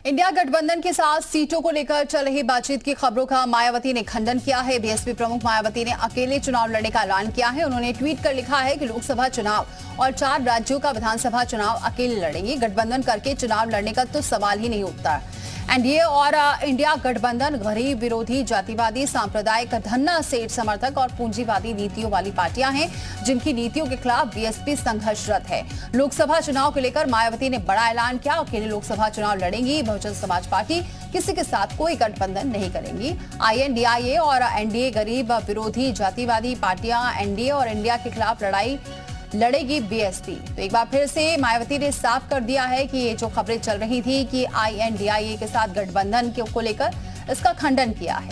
India गठबंधन के साथ सीटों को लेकर चल रही बातचीत की खबरों का मायावती ने खंडन किया है। बीएसपी प्रमुख मायावती ने अकेले चुनाव लड़ने का ऐलान किया है। उन्होंने ट्वीट कर लिखा है कि लोकसभा चुनाव और 4 राज्यों का विधानसभा चुनाव अकेले लड़ेंगे। गठबंधन करके चुनाव लड़ने का तो सवाल ही नहीं उठता। एनडीए और इंडिया गठबंधन गरीब विरोधी, जातिवादी, सांप्रदायिक, धन्ना सेठ समर्थक और पूंजीवादी नीतियों वाली पार्टियां हैं, जिनकी नीतियों के खिलाफ बीएसपी संघर्षरत है। लोकसभा चुनाव को लेकर मायावती ने बड़ा ऐलान किया। अकेले लोकसभा चुनाव लड़ेंगी। बहुजन समाज पार्टी किसी के साथ कोई गठबंधन नहीं करेंगी। आईएनडीआईए और एनडीए गरीब विरोधी, जातिवादी पार्टियां एनडीए और इंडिया के खिलाफ लड़ाई लड़ेगी बीएसपी। तो एक बार फिर से मायावती ने साफ कर दिया है कि ये जो खबरें चल रही थी कि आईएनडीआईए के साथ गठबंधन को लेकर, इसका खंडन किया है।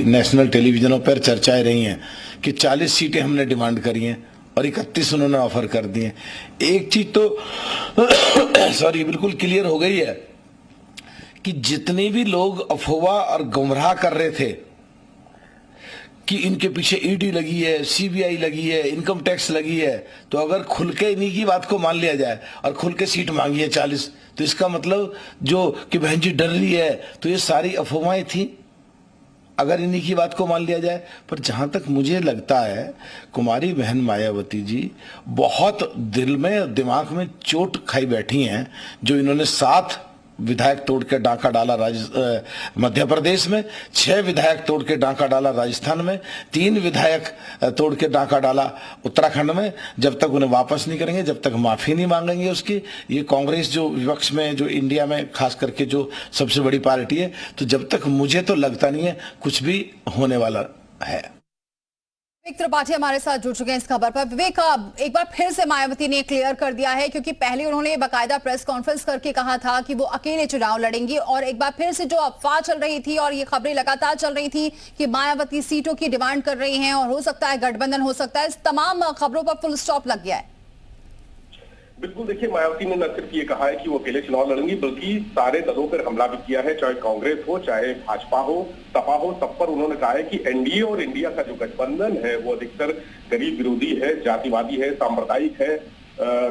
नेशनल टेलीविजनों पर चर्चाएं रही हैं कि 40 सीटें हमने डिमांड करी हैं और 31 उन्होंने ऑफर कर दी हैं। एक चीज तो बिल्कुल क्लियर हो गई है कि जितने भी लोग अफवाह और गुमराह कर रहे थे कि इनके पीछे ईडी लगी है, सीबीआई लगी है, इनकम टैक्स लगी है, तो अगर खुल के इन्हीं की बात को मान लिया जाए और खुल के सीट मांगी है 40, तो इसका मतलब जो कि बहन जी डर रही है, तो ये सारी अफवाहें थी अगर इन्हीं की बात को मान लिया जाए। पर जहां तक मुझे लगता है, कुमारी बहन मायावती जी बहुत दिल में दिमाग में चोट खाई बैठी हैं। जो इन्होंने 7 विधायक तोड़ के डाका डाला मध्य प्रदेश में, 6 विधायक तोड़ के डाका डाला राजस्थान में, 3 विधायक तोड़ के डाका डाला उत्तराखंड में। जब तक उन्हें वापस नहीं करेंगे, जब तक माफी नहीं मांगेंगे उसकी, ये कांग्रेस जो विपक्ष में, जो इंडिया में खास करके जो सबसे बड़ी पार्टी है, तो जब तक मुझे तो लगता नहीं है कुछ भी होने वाला है। विवेक त्रिपाठी हमारे साथ जुड़ चुके हैं इस खबर पर। विवेक, एक बार फिर से मायावती ने क्लियर कर दिया है, क्योंकि पहले उन्होंने बाकायदा प्रेस कॉन्फ्रेंस करके कहा था कि वो अकेले चुनाव लड़ेंगी, और एक बार फिर से जो अफवाह चल रही थी और ये खबरें लगातार चल रही थी कि मायावती सीटों की डिमांड कर रही हैं और हो सकता है गठबंधन हो सकता है, इस तमाम खबरों पर फुल स्टॉप लग गया है। बिल्कुल, देखिए, मायावती ने न सिर्फ ये कहा है कि वो अकेले चुनाव लड़ेंगी, बल्कि सारे दलों पर हमला भी किया है, चाहे कांग्रेस हो, चाहे भाजपा हो, सपा हो, सब पर उन्होंने कहा है कि एनडीए और इंडिया का जो गठबंधन है वो अधिकतर गरीब विरोधी है, जातिवादी है, सांप्रदायिक है,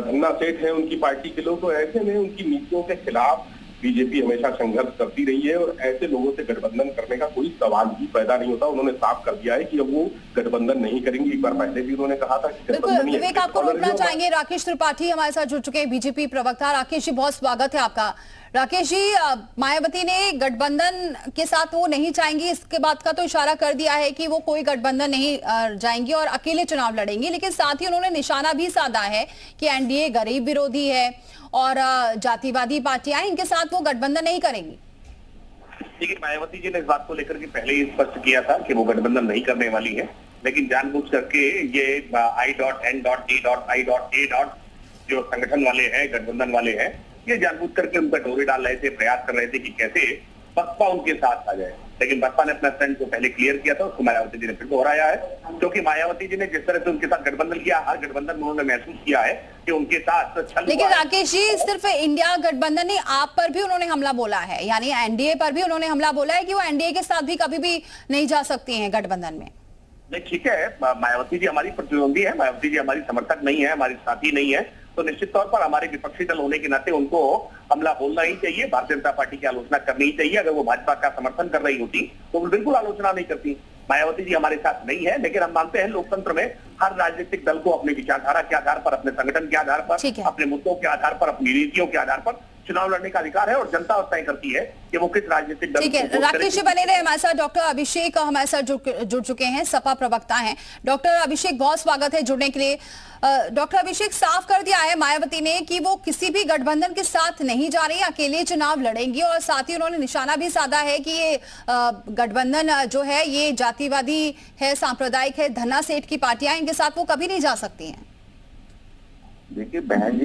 धन्ना सेठ है उनकी पार्टी के लोग। तो ऐसे में उनकी नीतियों के खिलाफ बीजेपी हमेशा संघर्ष करती रही है और ऐसे लोगों से गठबंधन करने का कोई सवाल ही पैदा नहीं होता। उन्होंने साफ कर दिया है कि अब वो गठबंधन नहीं करेंगी। एक बार पहले भी उन्होंने कहा था कि गठबंधन। विवेक, आपको रोकना चाहेंगे, राकेश त्रिपाठी हमारे साथ जुड़ चुके हैं, बीजेपी प्रवक्ता। राकेश जी, बहुत स्वागत है आपका। राकेश जी, मायावती ने गठबंधन के साथ वो नहीं चाहेंगी, इसके बात का तो इशारा कर दिया है कि वो कोई गठबंधन नहीं जाएंगी और अकेले चुनाव लड़ेंगी, लेकिन साथ ही उन्होंने निशाना भी साधा है कि एनडीए गरीब विरोधी है और जातिवादी पार्टियां, इनके साथ वो गठबंधन नहीं करेंगी। देखिए, मायावती जी ने इस बात को लेकर के पहले ही स्पष्ट किया था कि वो गठबंधन नहीं करने वाली है, लेकिन जानबूझ करके ये I.N.D.I. जो संगठन वाले हैं, गठबंधन वाले हैं, ये जानबूझ करके उन पर डोरी डाल रहे थे, प्रयास कर रहे थे कि कैसे बसपा उनके साथ आ जाए। लेकिन बसपा ने अपना स्टैंड को पहले क्लियर किया था, उसको मायावती जी ने फिर दोहराया है, क्योंकि मायावती जी ने जिस तरह से उनके साथ गठबंधन किया, हर गठबंधन में उन्होंने महसूस किया है कि उनके साथ छल। लेकिन राकेश जी, सिर्फ इंडिया गठबंधन नहीं, आप पर भी उन्होंने हमला बोला है, यानी एनडीए पर भी उन्होंने हमला बोला है कि वो एनडीए के साथ भी कभी भी नहीं जा सकती हैं गठबंधन में। नहीं, ठीक है, मायावती जी हमारी प्रतिद्वंदी है, मायावती जी हमारी समर्थक नहीं है, हमारी साथी नहीं है, तो निश्चित तौर पर हमारे विपक्षी दल होने के नाते उनको हमला बोलना ही चाहिए, भारतीय जनता पार्टी की आलोचना करनी ही चाहिए। अगर वो भाजपा का समर्थन कर रही होती तो वो बिल्कुल आलोचना नहीं करती। मायावती जी हमारे साथ नहीं है, लेकिन हम मानते हैं लोकतंत्र में हर राजनीतिक दल को अपनी विचारधारा के आधार पर, अपने संगठन के आधार पर, अपने मुद्दों के आधार पर, अपनी नीतियों के आधार पर चुनाव लड़ने का अधिकार है और जनता तय करती है कि वो किस राजनीतिक दल। ठीक है, राकेश जी बने रहे हमारे साथ। डॉक्टर अभिषेक हमारे साथ जुड़ चुके हैं, सपा प्रवक्ता हैं। डॉक्टर अभिषेक, बहुत स्वागत है जुड़ने के लिए। डॉक्टर अभिषेक, साफ कर दिया है मायावती ने कि वो किसी भी गठबंधन के साथ नहीं जा रही, अकेले चुनाव लड़ेंगी, और साथ ही उन्होंने निशाना भी साधा है कि ये गठबंधन जो है ये जातिवादी है, सांप्रदायिक है, धन्ना सेठ की पार्टियां, इनके साथ वो कभी नहीं जा सकती हैं। देखिए बहन